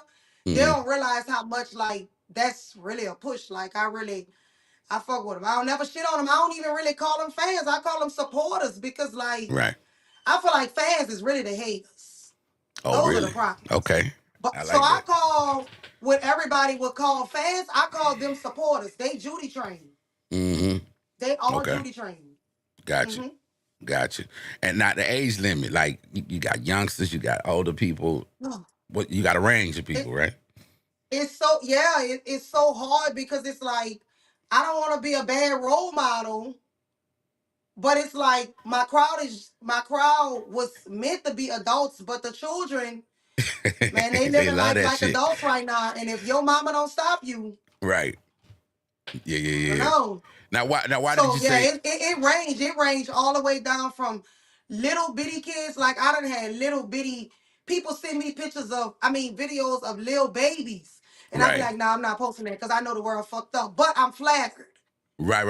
they don't realize how much like that's really a push. Like I fuck with them. I don't never shit on them. I don't even really call them fans. I call them supporters because, like, Right. I feel like fans is really the haters. Oh, Those really? are the problems. Okay. But I like so I that. call what everybody would call fans. I call them supporters. They Judy trained. Mm-hmm. They all Okay. Judy trained. Gotcha. Mhm. Gotcha. And not the age limit. Like, you got youngsters, you got older people. What you got a range of people, right? It's so it's so hard because it's like I don't want to be a bad role model. But it's like my crowd was meant to be adults, but the children, man, they They living love life that like shit. adults right now. And if your mama don't stop you, Right. Yeah, yeah, I don't yeah. know. Now why So did you yeah, say it ranged all the way down from little bitty kids. Like I done had little bitty people send me videos of little babies. And I be right. like, nah, I'm not posting that because I know the world fucked up. But I'm flattered. Right.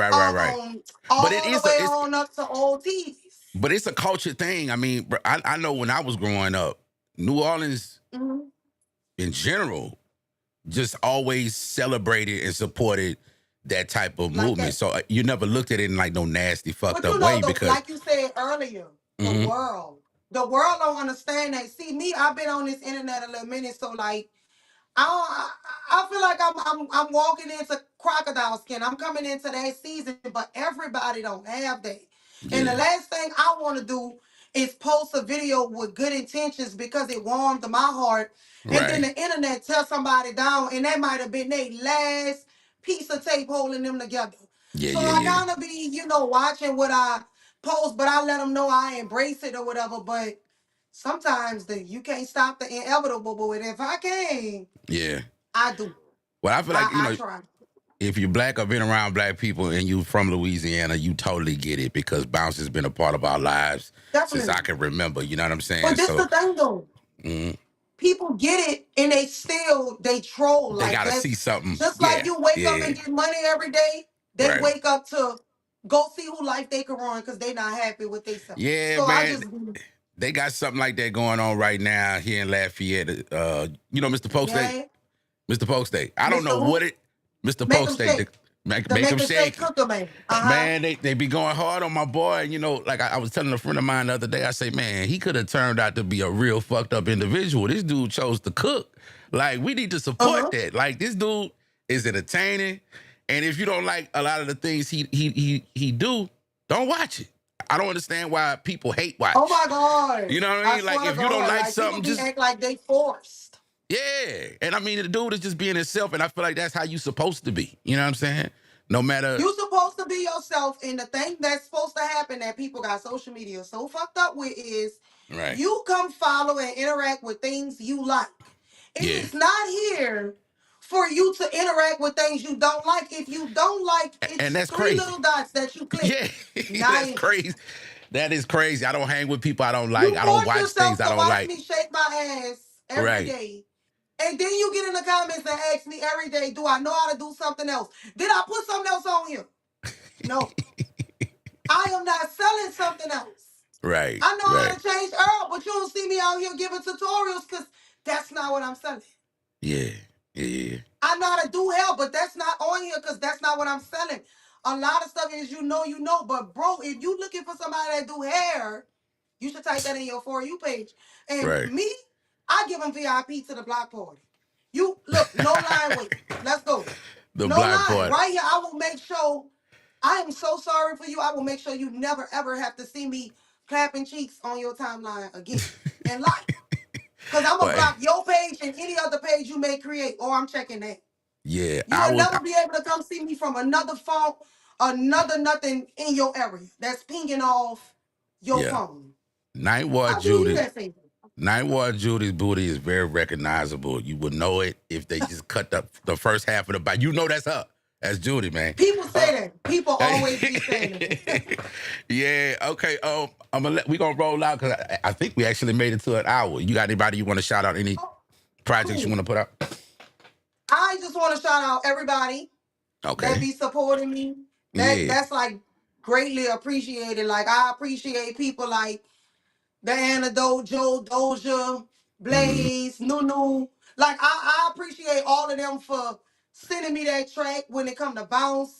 But it All the is way on up to old tees. but it's a culture thing. I mean, I know when I was growing up, New Orleans Mhm. in general just always celebrated and supported that type of Like movement. that. So you never looked at it in like no nasty, fucked But you up know, way because like you said earlier, Mhm. the world don't understand that. See, me, I've been on this internet a little minute, so like, I I feel like I'm walking into crocodile skin. I'm coming into that season, but everybody don't have that. And the Yeah. last thing I want to do is post a video with good intentions because it warmed my heart, and then Right. the internet tell somebody down, and that might have been their last piece of tape holding them together. Yeah, So yeah, I yeah. kind of be, watching what I post, but I let them know I embrace it or whatever. But sometimes you can't stop the inevitable. But if I can, Yeah. I do. Well, I feel like, I try. if you're black or been around black people and you from Louisiana, you totally get it because bounce has been a part of our lives since I Definitely. can remember. You know what I'm saying? But this So the thing though. People get it and they troll. they Like gotta see that's something. just like Yeah, you wake up yeah, and get money every day. They right. wake up to go see who life they can run because they not happy with themselves. Yeah, So I man. just They got something like that going on right now here in Lafayette. Mr. Post Day. yeah. Mr. Post Day. I don't Mr. know what Who? it. Mr. Make Post them Day. shake. Make The them make a shake shake. cooker man. Uh-huh. Man, they be going hard on my boy. Like I was telling a friend of mine the other day, I say, man, he could have turned out to be a real fucked up individual. This dude chose to cook. Like, we need to support Uh-huh. that. Like, this dude is entertaining. And if you don't like a lot of the things he do, don't watch it. I don't understand why people hate watch. Oh my God. You know what I mean? Like, swear if to you don't God, like like something, people be just act like they forced. yeah. And I mean, the dude is just being himself, and I feel like that's how you supposed to be. You know what I'm saying? No matter. You supposed to be yourself, and the thing that's supposed to happen that people got social media so fucked up with is Right. you come follow and interact with things you like. It Yeah. is not here for you to interact with things you don't like. If you don't like, And it's that's three crazy. little dots that you click. Yeah, Not that's interested. crazy. That is crazy. I don't hang with people I don't like. You I don't force watch yourself things I to don't watch like. me shake my ass every Right. day. And then you get in the comments and ask me every day, do I know how to do something else? Did I put something else on here? No. I am not selling something else. Right. I know how Right. to change herb, but you don't see me out here giving tutorials because that's not what I'm selling. Yeah. Yeah. I know how to do hair, but that's not on here because that's not what I'm selling. A lot of stuff is but bro, if you looking for somebody that do hair, you should type that in your For You page. And Right. me, I give them VIP to the block party. You look, no line wait. Let's go. The No black line. part. Right here, I will make sure. I am so sorry for you. I will make sure you never ever have to see me clapping cheeks on your timeline again in life. Because I'm going to But block your page and any other page you may create, or I'm checking that. yeah, You will never be able to come see me from another phone, another nothing in your area that's pinging off your yeah. phone. Night Ward I'll do you Judy. that favor. Night Ward Judy's booty is very recognizable. You would know it if they just cut the first half of the bite. You know that's her. That's Judy, man. People say that. People always be saying that. Yeah. Okay. We gonna roll out because I think we actually made it to an hour. You got anybody you want to shout out? Any projects you want to put out? I just want to shout out everybody that Okay. be supporting me. That's like greatly appreciated. Like I appreciate people like the Antidote, Joe Doja, Blaze, Nunu. Like I appreciate all of them for sending me that track when it come to bounce.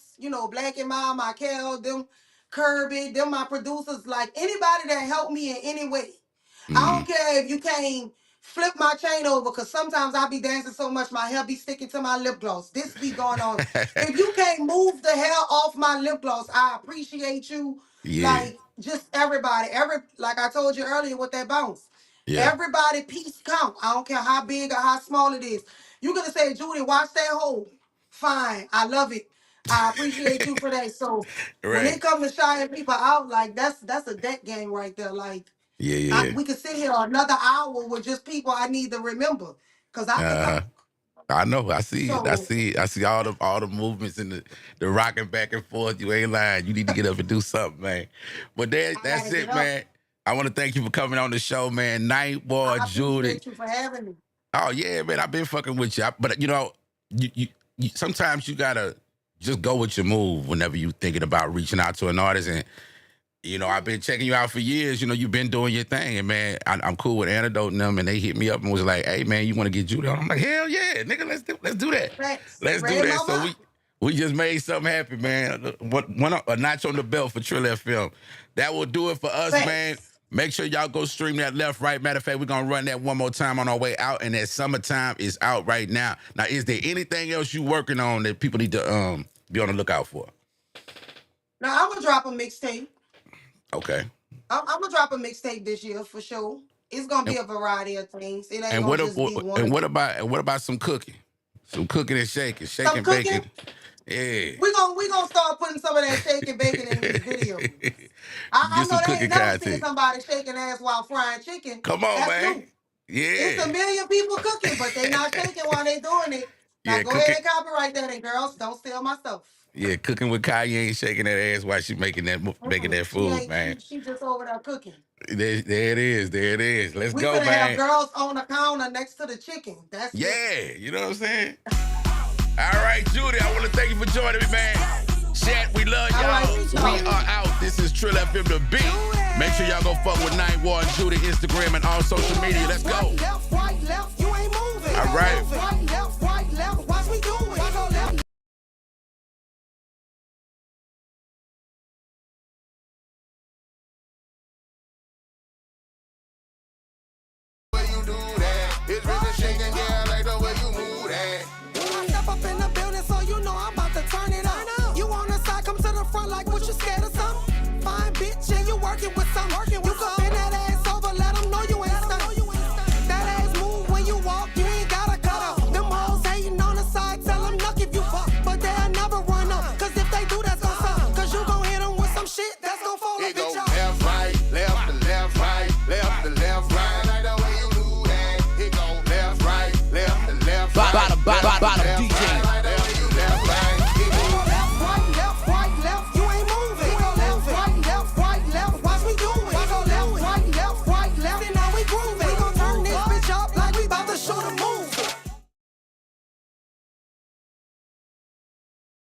Black and Mild, Michael, them Kirby, them my producers. Like anybody that helped me in any way. I don't care if you can't flip my chain over, because sometimes I be dancing so much my hair be sticking to my lip gloss. This be going on. If you can't move the hair off my lip gloss, I appreciate you. Yeah. Like just everybody. Like I told you earlier with that bounce. Yeah. Everybody piece count. I don't care how big or how small it is. You gonna say, Judy, watch that hole. Fine. I love it. I appreciate you for that. So when Right. it comes to shying people out, like that's a deck game right there. Like Yeah. we could sit here another hour with just people I need to remember, because I could talk. I know. I see it. I So see it. I see all the movements and the rocking back and forth. You ain't lying. You need to get up and do something, man. But I that's gotta it, get up. man. I want to thank you for coming on the show, man. Night Ward I Judy. appreciate you for having me. Oh yeah, man. I've been fucking with you. But you sometimes you gotta just go with your move whenever you thinking about reaching out to an artist. And I've been checking you out for years. You've been doing your thing, and man, I'm cool with Antidote and them, and they hit me up and was like, "Hey, man, you want to get Judy on?" I'm like, "Hell yeah, nigga, let's do that. Thanks. Let's do that." So we just made something happen, man. A notch on the belt for Trill FM. That will do it for us, Thanks. man. Make sure y'all go stream that left, right. Matter of fact, we're going to run that one more time on our way out, and that Summertime is out right now. Now, is there anything else you working on that people need to be on the lookout for? Now, I'm going to drop a mixtape. Okay. I'm going to drop a mixtape this year for sure. It's going to be a variety of things. It ain't going to just be one. And what about some cooking? Some cooking and shaking, some bacon. Cooking? Yeah. We gonna start putting some of that shaking bacon in these videos. I know they ain't never seen somebody shaking ass while frying chicken. Come on, That's man. new. Yeah. It's a million people cooking, but they not shaking while they doing it. Now go ahead and copyright that, and girls, don't steal my stuff. Yeah, cooking with Kai, you ain't shaking that ass while she making that food, man. She just over there cooking. There it is. Let's go, man. We gonna have girls on the counter next to the chicken. That's you know what I'm saying? All right, Judy, I want to thank you for joining me, man. Chat, we love y'all. Right, we are out. This is Trill FM The Beat. Make sure y'all go fuck with Ward Judy, Instagram, and all social media. Let's go. Right, left, you ain't moving. All right. Right, left, watch me do it. It's really shaking, yeah, I like the way you move that. I step up in the building, so you know I'm about to turn it up. You on the side, come to the front like what you scared of something. Fine bitch, and you working with some. You can bend that ass over, let them know you ain't stuck. That ass move when you walk, you ain't gotta cut up. Them hoes hating on the side, tell them knock if you fuck. But they'll never run up, cause if they do, that's gon' suck. Cause you gon' hit them with some shit, that's gon' fold a It go bitch up. left, right, left to left, right, left to left, right. I like the way you do that. It go left, right, left to left, right. Bottom DJ.